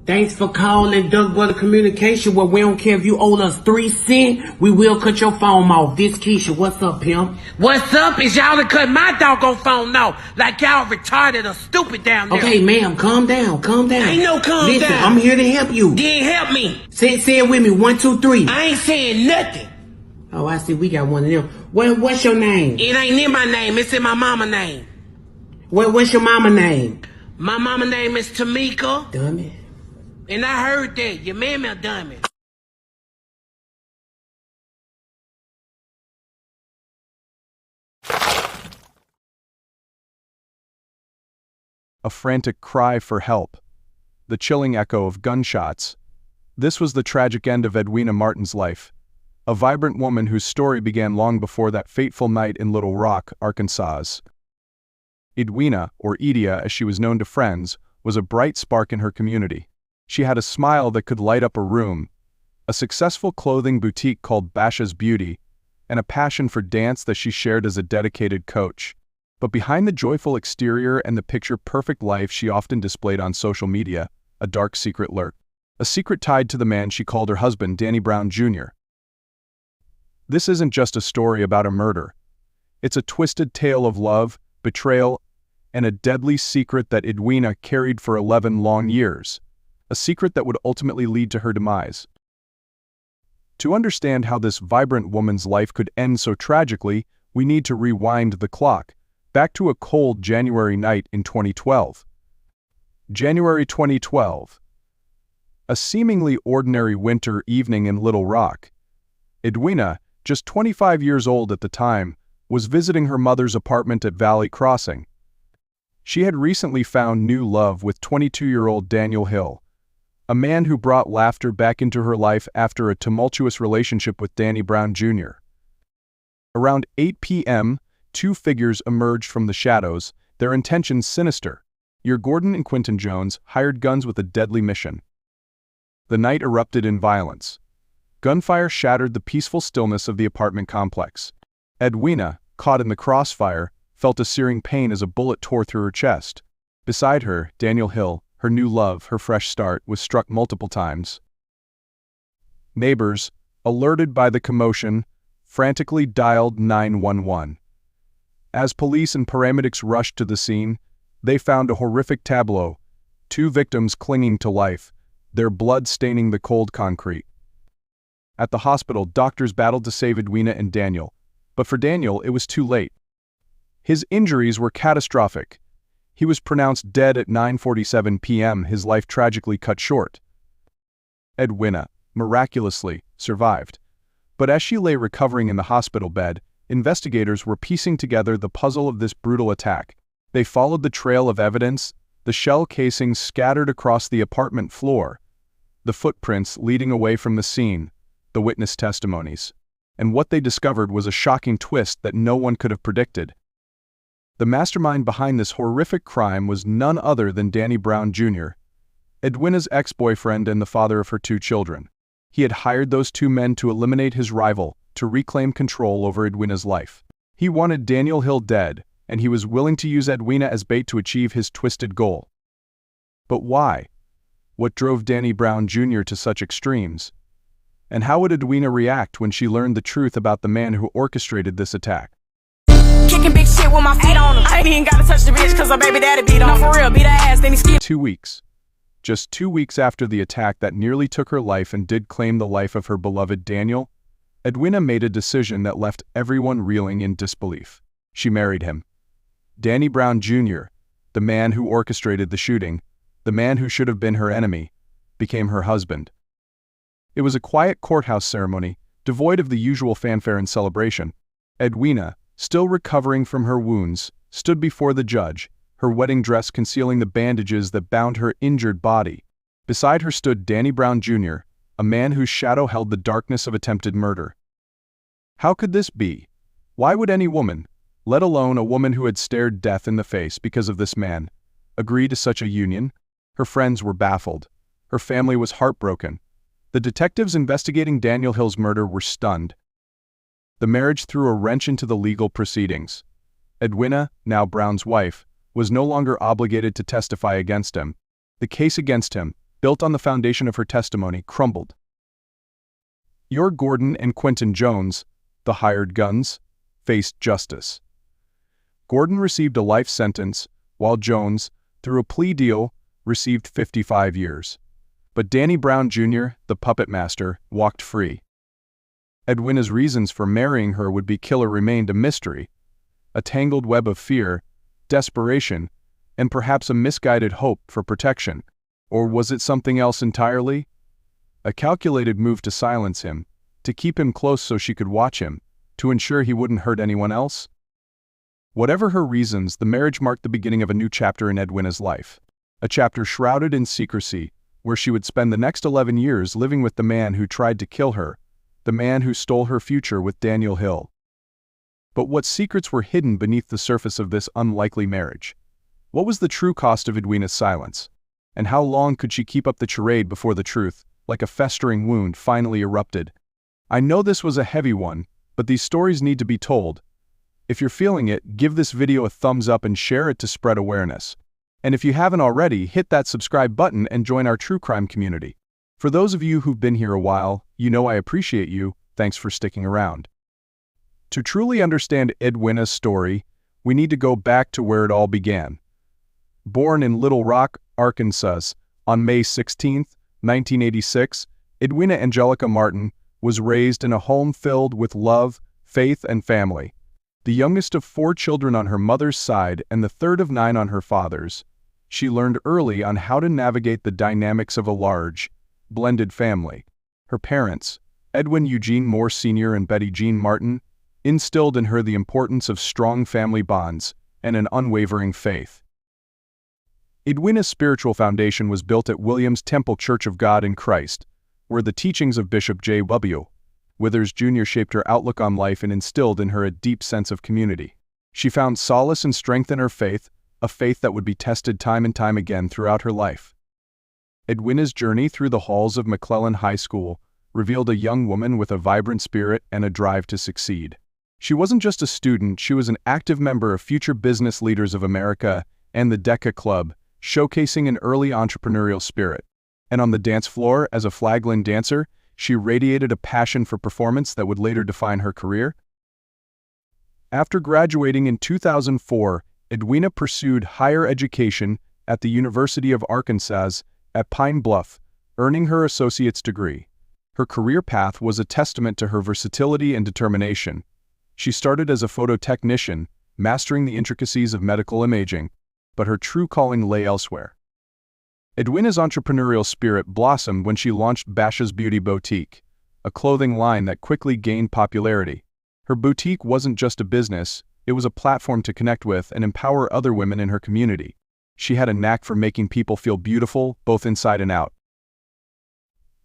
Thanks for calling Duck Brother Communication, where we don't care if you owe us 3 cents, we will cut your phone off. This Keisha, what's up, pimp? What's up is y'all done cut my doggone phone off like y'all retarded or stupid down there. Okay, ma'am, calm down. Ain't no calm Listen, down. I'm here to help you. Then help me. Say it with me, 1, 2, 3. I ain't saying nothing. Oh, I see, we got one of them. What's your name? It ain't in my name, it's in my mama name. What's your mama name? My mama name is Tamika. Dummy. And I heard that. Your mammy a dummy. A frantic cry for help. The chilling echo of gunshots. This was the tragic end of Edwina Martin's life. A vibrant woman whose story began long before that fateful night in Little Rock, Arkansas. Edwina, or Edia as she was known to friends, was a bright spark in her community. She had a smile that could light up a room, a successful clothing boutique called Basha's Beauty, and a passion for dance that she shared as a dedicated coach. But behind the joyful exterior and the picture-perfect life she often displayed on social media, a dark secret lurked. A secret tied to the man she called her husband, Danny Brown Jr. This isn't just a story about a murder. It's a twisted tale of love, betrayal, and a deadly secret that Edwina carried for 11 long years. A secret that would ultimately lead to her demise. To understand how this vibrant woman's life could end so tragically, we need to rewind the clock, back to a cold January night in 2012. January 2012. A seemingly ordinary winter evening in Little Rock. Edwina, just 25 years old at the time, was visiting her mother's apartment at Valley Crossing. She had recently found new love with 22-year-old Daniel Hill, a man who brought laughter back into her life after a tumultuous relationship with Danny Brown Jr. Around 8 p.m., two figures emerged from the shadows, their intentions sinister. Your Gordon and Quinton Jones hired guns with a deadly mission. The night erupted in violence. Gunfire shattered the peaceful stillness of the apartment complex. Edwina, caught in the crossfire, felt a searing pain as a bullet tore through her chest. Beside her, Daniel Hill, her new love, her fresh start, was struck multiple times. Neighbors, alerted by the commotion, frantically dialed 911. As police and paramedics rushed to the scene, they found a horrific tableau: two victims clinging to life, their blood staining the cold concrete. At the hospital, doctors battled to save Edwina and Daniel, but for Daniel, it was too late. His injuries were catastrophic. He was pronounced dead at 9:47 p.m., his life tragically cut short. Edwina, miraculously, survived. But as she lay recovering in the hospital bed, investigators were piecing together the puzzle of this brutal attack. They followed the trail of evidence, the shell casings scattered across the apartment floor, the footprints leading away from the scene, the witness testimonies. And what they discovered was a shocking twist that no one could have predicted. The mastermind behind this horrific crime was none other than Danny Brown Jr., Edwina's ex-boyfriend and the father of her 2 children. He had hired those 2 men to eliminate his rival, to reclaim control over Edwina's life. He wanted Daniel Hill dead, and he was willing to use Edwina as bait to achieve his twisted goal. But why? What drove Danny Brown Jr. to such extremes? And how would Edwina react when she learned the truth about the man who orchestrated this attack? Kicking big shit with my feet on him. I ain't even gotta touch the bitch cause her baby daddy beat on him. No, for real, beat her ass, then he skip. 2 weeks. Just 2 weeks after the attack that nearly took her life and did claim the life of her beloved Daniel, Edwina made a decision that left everyone reeling in disbelief. She married him. Danny Brown Jr., the man who orchestrated the shooting, the man who should have been her enemy, became her husband. It was a quiet courthouse ceremony, devoid of the usual fanfare and celebration. Edwina, still recovering from her wounds, stood before the judge, her wedding dress concealing the bandages that bound her injured body. Beside her stood Danny Brown Jr., a man whose shadow held the darkness of attempted murder. How could this be? Why would any woman, let alone a woman who had stared death in the face because of this man, agree to such a union? Her friends were baffled. Her family was heartbroken. The detectives investigating Daniel Hill's murder were stunned. The marriage threw a wrench into the legal proceedings. Edwina, now Brown's wife, was no longer obligated to testify against him. The case against him, built on the foundation of her testimony, crumbled. Your Gordon and Quentin Jones, the hired guns, faced justice. Gordon received a life sentence, while Jones, through a plea deal, received 55 years. But Danny Brown Jr., the puppet master, walked free. Edwina's reasons for marrying her would-be killer remained a mystery, a tangled web of fear, desperation, and perhaps a misguided hope for protection. Or was it something else entirely? A calculated move to silence him, to keep him close so she could watch him, to ensure he wouldn't hurt anyone else? Whatever her reasons, the marriage marked the beginning of a new chapter in Edwina's life. A chapter shrouded in secrecy, where she would spend the next 11 years living with the man who tried to kill her, the man who stole her future with Daniel Hill. But what secrets were hidden beneath the surface of this unlikely marriage? What was the true cost of Edwina's silence? And how long could she keep up the charade before the truth, like a festering wound, finally erupted? I know this was a heavy one, but these stories need to be told. If you're feeling it, give this video a thumbs up and share it to spread awareness. And if you haven't already, hit that subscribe button and join our true crime community. For those of you who've been here a while, you know I appreciate you. Thanks for sticking around. To truly understand Edwina's story, we need to go back to where it all began. Born in Little Rock, Arkansas, on May 16, 1986, Edwina Angelica Martin was raised in a home filled with love, faith, and family. The youngest of 4 children on her mother's side and the third of 9 on her father's, she learned early on how to navigate the dynamics of a large, blended family. Her parents, Edwin Eugene Moore Sr. and Betty Jean Martin, instilled in her the importance of strong family bonds and an unwavering faith. Edwina's spiritual foundation was built at Williams Temple Church of God in Christ, where the teachings of Bishop J.W. Withers Jr. shaped her outlook on life and instilled in her a deep sense of community. She found solace and strength in her faith, a faith that would be tested time and time again throughout her life. Edwina's journey through the halls of McClellan High School revealed a young woman with a vibrant spirit and a drive to succeed. She wasn't just a student, she was an active member of Future Business Leaders of America and the DECA Club, showcasing an early entrepreneurial spirit. And on the dance floor, as a flaglin dancer, she radiated a passion for performance that would later define her career. After graduating in 2004, Edwina pursued higher education at the University of Arkansas at Pine Bluff, earning her associate's degree. Her career path was a testament to her versatility and determination. She started as a phototechnician, mastering the intricacies of medical imaging, but her true calling lay elsewhere. Edwina's entrepreneurial spirit blossomed when she launched Basha's Beauty Boutique, a clothing line that quickly gained popularity. Her boutique wasn't just a business, it was a platform to connect with and empower other women in her community. She had a knack for making people feel beautiful, both inside and out.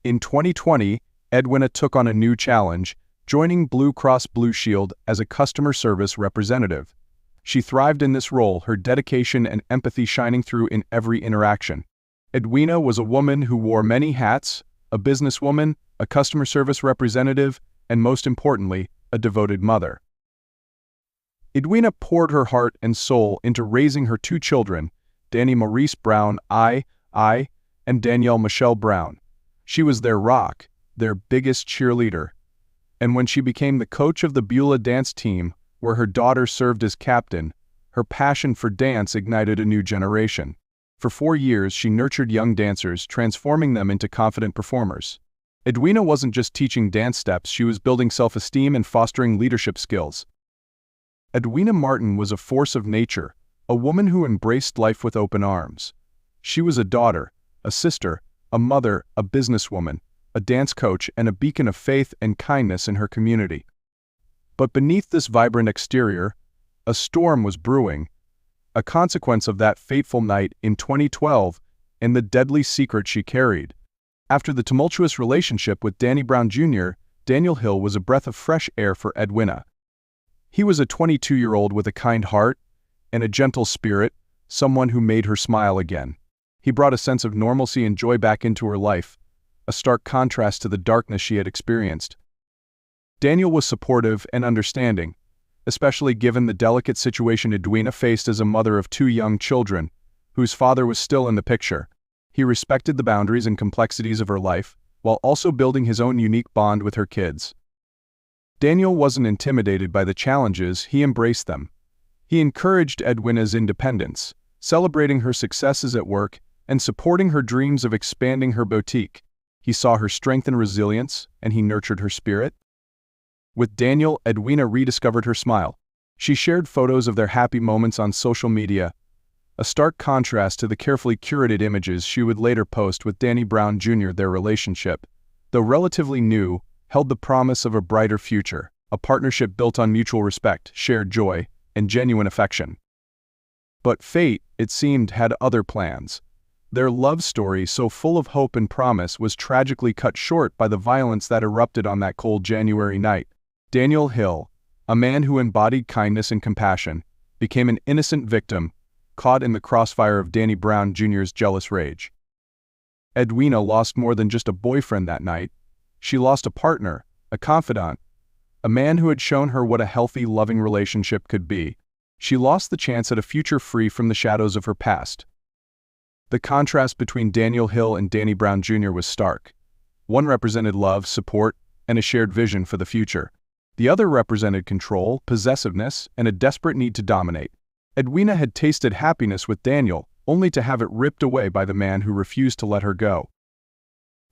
In 2020, Edwina took on a new challenge, joining Blue Cross Blue Shield as a customer service representative. She thrived in this role, her dedication and empathy shining through in every interaction. Edwina was a woman who wore many hats, a businesswoman, a customer service representative, and most importantly, a devoted mother. Edwina poured her heart and soul into raising her 2 children, Danny Maurice Brown, I, and Danielle Michelle Brown. She was their rock, their biggest cheerleader. And when she became the coach of the Beulah dance team, where her daughter served as captain, her passion for dance ignited a new generation. For 4 years, she nurtured young dancers, transforming them into confident performers. Edwina wasn't just teaching dance steps, she was building self-esteem and fostering leadership skills. Edwina Martin was a force of nature, a woman who embraced life with open arms. She was a daughter, a sister, a mother, a businesswoman, a dance coach, and a beacon of faith and kindness in her community. But beneath this vibrant exterior, a storm was brewing, a consequence of that fateful night in 2012 and the deadly secret she carried. After the tumultuous relationship with Danny Brown Jr., Daniel Hill was a breath of fresh air for Edwina. He was a 22-year-old with a kind heart and a gentle spirit, someone who made her smile again. He brought a sense of normalcy and joy back into her life, a stark contrast to the darkness she had experienced. Daniel was supportive and understanding, especially given the delicate situation Edwina faced as a mother of 2 young children, whose father was still in the picture. He respected the boundaries and complexities of her life, while also building his own unique bond with her kids. Daniel wasn't intimidated by the challenges, he embraced them. He encouraged Edwina's independence, celebrating her successes at work and supporting her dreams of expanding her boutique. He saw her strength and resilience, and he nurtured her spirit. With Daniel, Edwina rediscovered her smile. She shared photos of their happy moments on social media, a stark contrast to the carefully curated images she would later post with Danny Brown Jr. Their relationship, though relatively new, held the promise of a brighter future, a partnership built on mutual respect, shared joy, and genuine affection. But fate, it seemed, had other plans. Their love story, so full of hope and promise, was tragically cut short by the violence that erupted on that cold January night. Daniel Hill, a man who embodied kindness and compassion, became an innocent victim, caught in the crossfire of Danny Brown Jr.'s jealous rage. Edwina lost more than just a boyfriend that night. She lost a partner, a confidant, a man who had shown her what a healthy, loving relationship could be. She lost the chance at a future free from the shadows of her past. The contrast between Daniel Hill and Danny Brown Jr. was stark. One represented love, support, and a shared vision for the future. The other represented control, possessiveness, and a desperate need to dominate. Edwina had tasted happiness with Daniel, only to have it ripped away by the man who refused to let her go.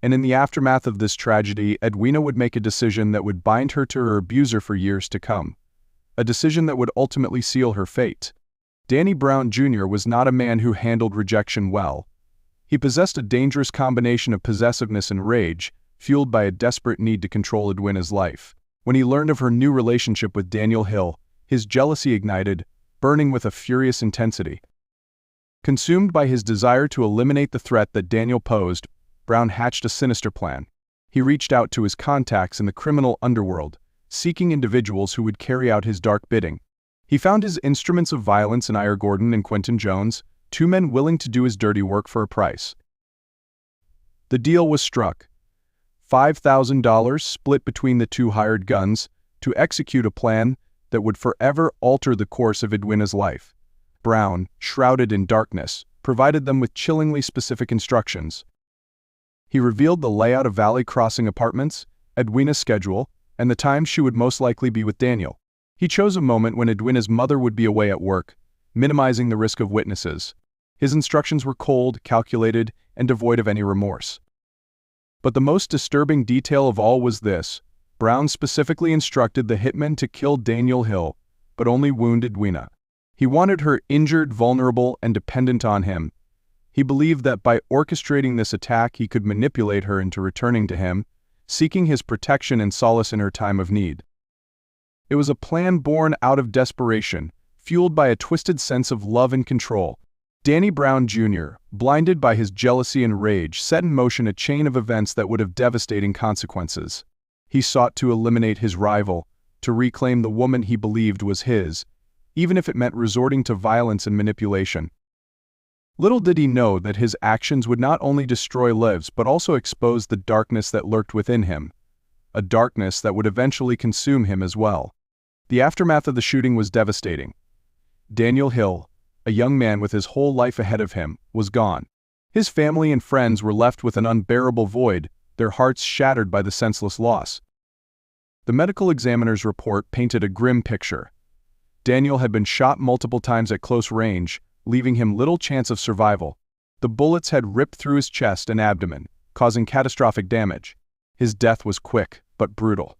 And in the aftermath of this tragedy, Edwina would make a decision that would bind her to her abuser for years to come. A decision that would ultimately seal her fate. Danny Brown Jr. was not a man who handled rejection well. He possessed a dangerous combination of possessiveness and rage, fueled by a desperate need to control Edwina's life. When he learned of her new relationship with Daniel Hill, his jealousy ignited, burning with a furious intensity. Consumed by his desire to eliminate the threat that Daniel posed, Brown hatched a sinister plan. He reached out to his contacts in the criminal underworld, seeking individuals who would carry out his dark bidding. He found his instruments of violence in Ira Gordon and Quentin Jones, two men willing to do his dirty work for a price. The deal was struck. $5,000 split between the two hired guns to execute a plan that would forever alter the course of Edwina's life. Brown, shrouded in darkness, provided them with chillingly specific instructions. He revealed the layout of Valley Crossing Apartments, Edwina's schedule, and the time she would most likely be with Daniel. He chose a moment when Edwina's mother would be away at work, minimizing the risk of witnesses. His instructions were cold, calculated, and devoid of any remorse. But the most disturbing detail of all was this: Brown specifically instructed the hitmen to kill Daniel Hill, but only wound Edwina. He wanted her injured, vulnerable, and dependent on him. He believed that by orchestrating this attack he could manipulate her into returning to him, seeking his protection and solace in her time of need. It was a plan born out of desperation, fueled by a twisted sense of love and control. Danny Brown Jr., blinded by his jealousy and rage, set in motion a chain of events that would have devastating consequences. He sought to eliminate his rival, to reclaim the woman he believed was his, even if it meant resorting to violence and manipulation. Little did he know that his actions would not only destroy lives but also expose the darkness that lurked within him, a darkness that would eventually consume him as well. The aftermath of the shooting was devastating. Daniel Hill, a young man with his whole life ahead of him, was gone. His family and friends were left with an unbearable void, their hearts shattered by the senseless loss. The medical examiner's report painted a grim picture. Daniel had been shot multiple times at close range, leaving him little chance of survival. The bullets had ripped through his chest and abdomen, causing catastrophic damage. His death was quick, but brutal.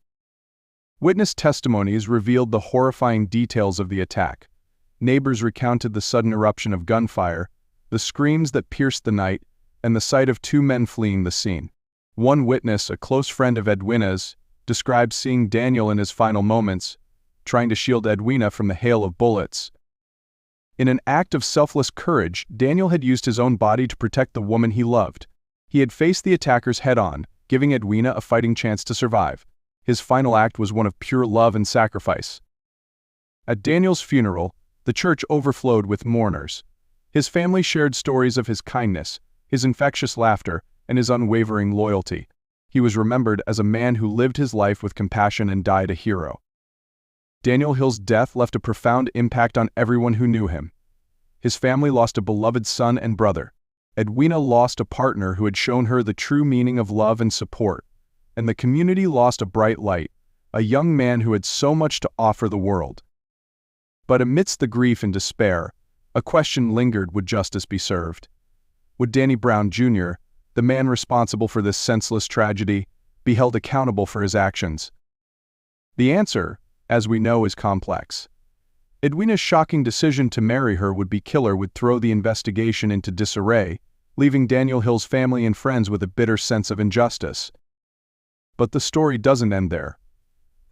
Witness testimonies revealed the horrifying details of the attack. Neighbors recounted the sudden eruption of gunfire, the screams that pierced the night, and the sight of two men fleeing the scene. One witness, a close friend of Edwina's, described seeing Daniel in his final moments, trying to shield Edwina from the hail of bullets. In an act of selfless courage, Daniel had used his own body to protect the woman he loved. He had faced the attackers head-on, giving Edwina a fighting chance to survive. His final act was one of pure love and sacrifice. At Daniel's funeral, the church overflowed with mourners. His family shared stories of his kindness, his infectious laughter, and his unwavering loyalty. He was remembered as a man who lived his life with compassion and died a hero. Daniel Hill's death left a profound impact on everyone who knew him. His family lost a beloved son and brother. Edwina lost a partner who had shown her the true meaning of love and support, and the community lost a bright light, a young man who had so much to offer the world. But amidst the grief and despair, a question lingered: would justice be served? Would Danny Brown Jr., the man responsible for this senseless tragedy, be held accountable for his actions? The answer, as we know, is complex. Edwina's shocking decision to marry her would-be killer would throw the investigation into disarray, leaving Daniel Hill's family and friends with a bitter sense of injustice. But the story doesn't end there.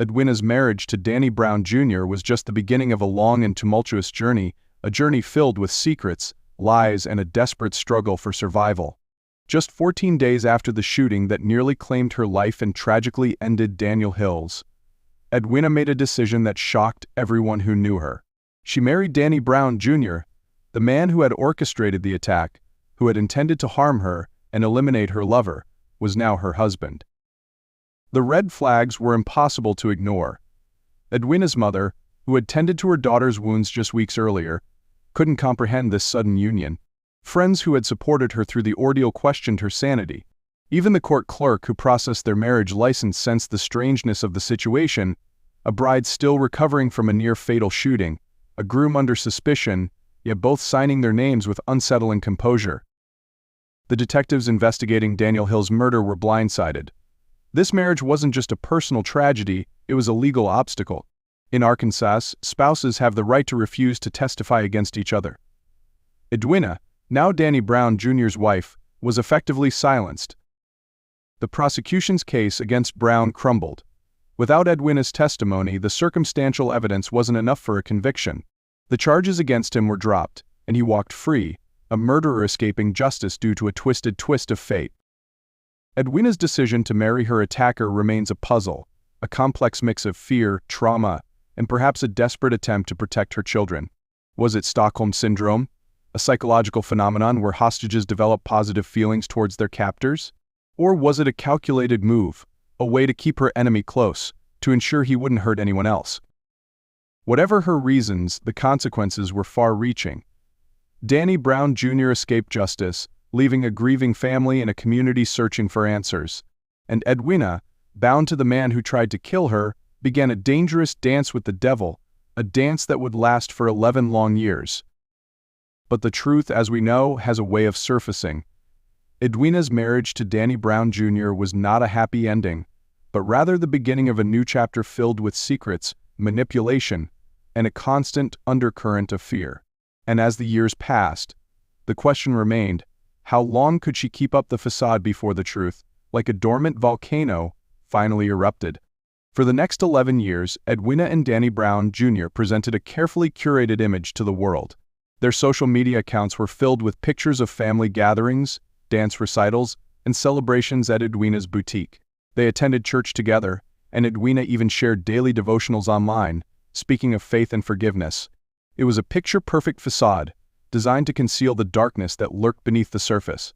Edwina's marriage to Danny Brown Jr. was just the beginning of a long and tumultuous journey, a journey filled with secrets, lies, and a desperate struggle for survival. Just 14 days after the shooting that nearly claimed her life and tragically ended Daniel Hill's, Edwina made a decision that shocked everyone who knew her. She married Danny Brown Jr., the man who had orchestrated the attack, who had intended to harm her and eliminate her lover, was now her husband. The red flags were impossible to ignore. Edwina's mother, who had tended to her daughter's wounds just weeks earlier, couldn't comprehend this sudden union. Friends who had supported her through the ordeal questioned her sanity. Even the court clerk who processed their marriage license sensed the strangeness of the situation: a bride still recovering from a near-fatal shooting, a groom under suspicion, yet both signing their names with unsettling composure. The detectives investigating Daniel Hill's murder were blindsided. This marriage wasn't just a personal tragedy, it was a legal obstacle. In Arkansas, spouses have the right to refuse to testify against each other. Edwina, now Danny Brown Jr.'s wife, was effectively silenced. The prosecution's case against Brown crumbled. Without Edwina's testimony, the circumstantial evidence wasn't enough for a conviction. The charges against him were dropped, and he walked free, a murderer escaping justice due to a twisted twist of fate. Edwina's decision to marry her attacker remains a puzzle, a complex mix of fear, trauma, and perhaps a desperate attempt to protect her children. Was it Stockholm Syndrome, a psychological phenomenon where hostages develop positive feelings towards their captors? Or was it a calculated move, a way to keep her enemy close, to ensure he wouldn't hurt anyone else? Whatever her reasons, the consequences were far-reaching. Danny Brown Jr. escaped justice, leaving a grieving family and a community searching for answers. And Edwina, bound to the man who tried to kill her, began a dangerous dance with the devil, a dance that would last for 11 long years. But the truth, as we know, has a way of surfacing. Edwina's marriage to Danny Brown Jr. was not a happy ending, but rather the beginning of a new chapter filled with secrets, manipulation, and a constant undercurrent of fear. And as the years passed, the question remained: how long could she keep up the facade before the truth, like a dormant volcano, finally erupted? For the next 11 years, Edwina and Danny Brown Jr. presented a carefully curated image to the world. Their social media accounts were filled with pictures of family gatherings, dance recitals, and celebrations at Edwina's boutique. They attended church together, and Edwina even shared daily devotionals online, speaking of faith and forgiveness. It was a picture-perfect facade, designed to conceal the darkness that lurked beneath the surface.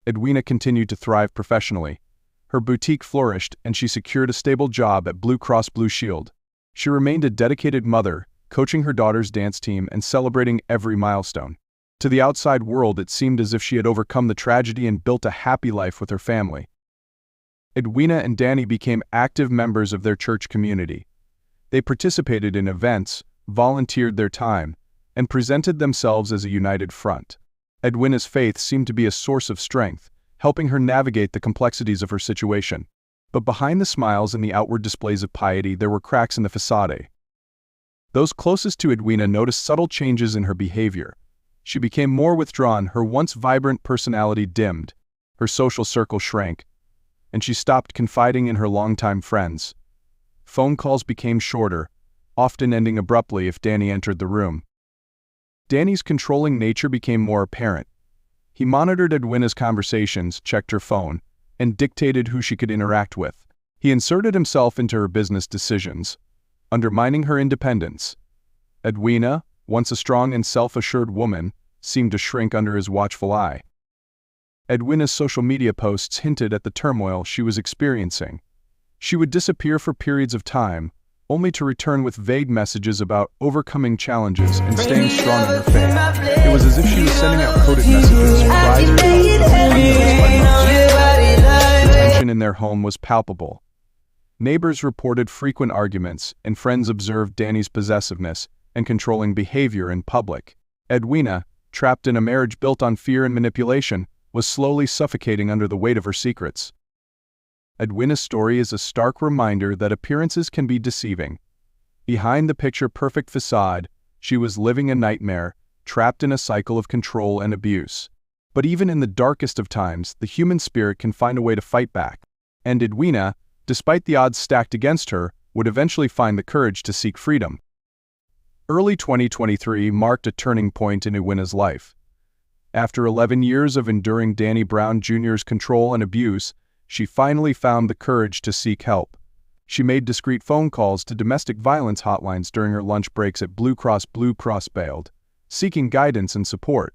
Edwina continued to thrive professionally. Her boutique flourished, and she secured a stable job at Blue Cross Blue Shield. She remained a dedicated mother, coaching her daughter's dance team and celebrating every milestone. To the outside world, it seemed as if she had overcome the tragedy and built a happy life with her family. Edwina and Danny became active members of their church community. They participated in events, volunteered their time, and presented themselves as a united front. Edwina's faith seemed to be a source of strength, helping her navigate the complexities of her situation. But behind the smiles and the outward displays of piety, there were cracks in the facade. Those closest to Edwina noticed subtle changes in her behavior. She became more withdrawn, her once vibrant personality dimmed, her social circle shrank, and she stopped confiding in her longtime friends. Phone calls became shorter, often ending abruptly if Danny entered the room. Danny's controlling nature became more apparent. He monitored Edwina's conversations, checked her phone, and dictated who she could interact with. He inserted himself into her business decisions, undermining her independence. Edwina, once a strong and self-assured woman, seemed to shrink under his watchful eye. Edwina's social media posts hinted at the turmoil she was experiencing. She would disappear for periods of time, only to return with vague messages about overcoming challenges and staying strong in her faith. It was as if she was sending out coded messages, cries for help that went unnoticed by most. The tension in their home was palpable. Neighbors reported frequent arguments, and friends observed Danny's possessiveness and controlling behavior in public. Edwina, trapped in a marriage built on fear and manipulation, was slowly suffocating under the weight of her secrets. Edwina's story is a stark reminder that appearances can be deceiving. Behind the picture-perfect facade, she was living a nightmare, trapped in a cycle of control and abuse. But even in the darkest of times, the human spirit can find a way to fight back. And Edwina, despite the odds stacked against her, would eventually find the courage to seek freedom. Early 2023 marked a turning point in Edwina's life. After 11 years of enduring Danny Brown Jr.'s control and abuse, she finally found the courage to seek help. She made discreet phone calls to domestic violence hotlines during her lunch breaks at Blue Cross bailed, seeking guidance and support.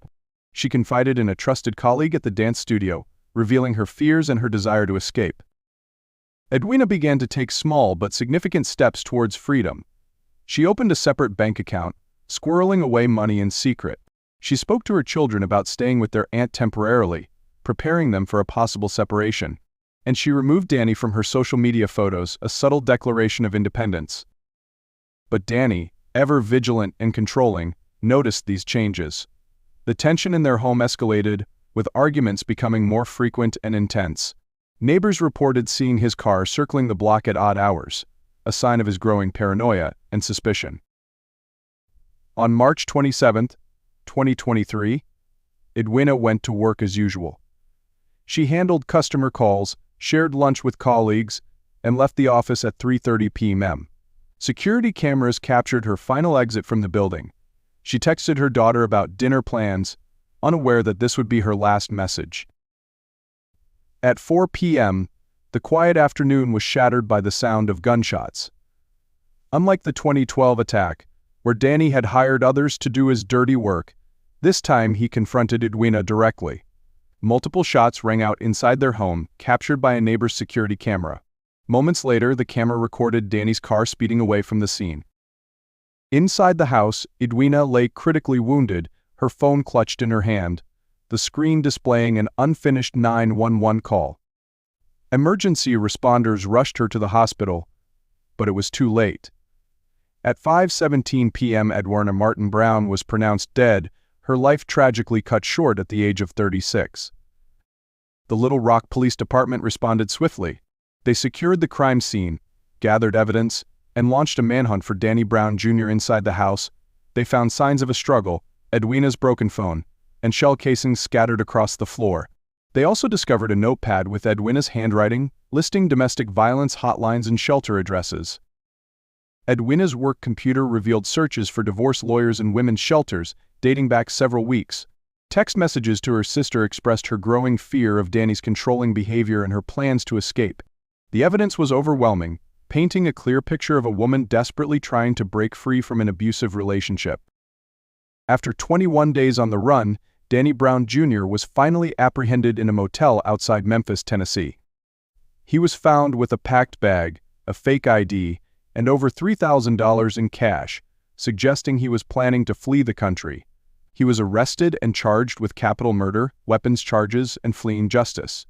She confided in a trusted colleague at the dance studio, revealing her fears and her desire to escape. Edwina began to take small but significant steps towards freedom. She opened a separate bank account, squirreling away money in secret. She spoke to her children about staying with their aunt temporarily, preparing them for a possible separation. And she removed Danny from her social media photos, a subtle declaration of independence. But Danny, ever vigilant and controlling, noticed these changes. The tension in their home escalated, with arguments becoming more frequent and intense. Neighbors reported seeing his car circling the block at odd hours, a sign of his growing paranoia and suspicion. On March 27, 2023, Edwina went to work as usual. She handled customer calls, shared lunch with colleagues, and left the office at 3:30 p.m. Security cameras captured her final exit from the building. She texted her daughter about dinner plans, unaware that this would be her last message. At 4 p.m., the quiet afternoon was shattered by the sound of gunshots. Unlike the 2012 attack, where Danny had hired others to do his dirty work, this time he confronted Edwina directly. Multiple shots rang out inside their home, captured by a neighbor's security camera. Moments later, the camera recorded Danny's car speeding away from the scene. Inside the house, Edwina lay critically wounded, her phone clutched in her hand, the screen displaying an unfinished 911 call. Emergency responders rushed her to the hospital, but it was too late. At 5:17 p.m., Edwina Martin Brown was pronounced dead, her life tragically cut short at the age of 36. The Little Rock Police Department responded swiftly. They secured the crime scene, gathered evidence, and launched a manhunt for Danny Brown Jr. Inside the house, they found signs of a struggle, Edwina's broken phone, and shell casings scattered across the floor. They also discovered a notepad with Edwina's handwriting, listing domestic violence hotlines and shelter addresses. Edwina's work computer revealed searches for divorce lawyers and women's shelters, dating back several weeks. Text messages to her sister expressed her growing fear of Danny's controlling behavior and her plans to escape. The evidence was overwhelming, painting a clear picture of a woman desperately trying to break free from an abusive relationship. After 21 days on the run, Danny Brown Jr. was finally apprehended in a motel outside Memphis, Tennessee. He was found with a packed bag, a fake ID, and over $3,000 in cash, suggesting he was planning to flee the country. He was arrested and charged with capital murder, weapons charges, and fleeing justice.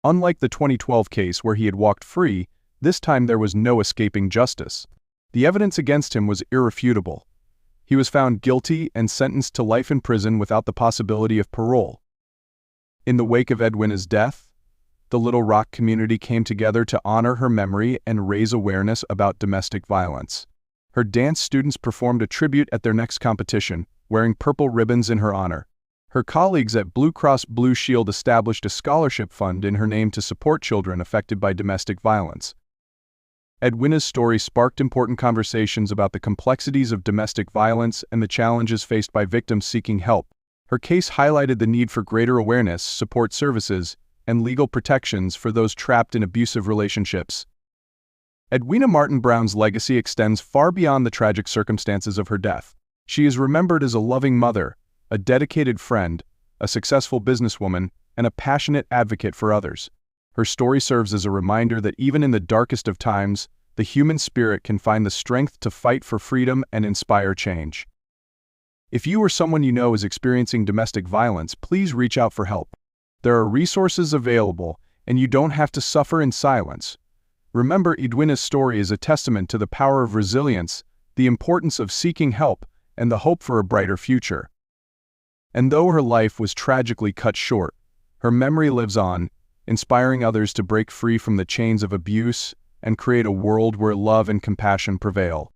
Unlike the 2012 case where he had walked free, this time there was no escaping justice. The evidence against him was irrefutable. He was found guilty and sentenced to life in prison without the possibility of parole. In the wake of Edwina's death, the Little Rock community came together to honor her memory and raise awareness about domestic violence. Her dance students performed a tribute at their next competition, wearing purple ribbons in her honor. Her colleagues at Blue Cross Blue Shield established a scholarship fund in her name to support children affected by domestic violence. Edwina's story sparked important conversations about the complexities of domestic violence and the challenges faced by victims seeking help. Her case highlighted the need for greater awareness, support services, and legal protections for those trapped in abusive relationships. Edwina Martin Brown's legacy extends far beyond the tragic circumstances of her death. She is remembered as a loving mother, a dedicated friend, a successful businesswoman, and a passionate advocate for others. Her story serves as a reminder that even in the darkest of times, the human spirit can find the strength to fight for freedom and inspire change. If you or someone you know is experiencing domestic violence, please reach out for help. There are resources available, and you don't have to suffer in silence. Remember, Edwina's story is a testament to the power of resilience, the importance of seeking help, and the hope for a brighter future. And though her life was tragically cut short, her memory lives on, inspiring others to break free from the chains of abuse and create a world where love and compassion prevail.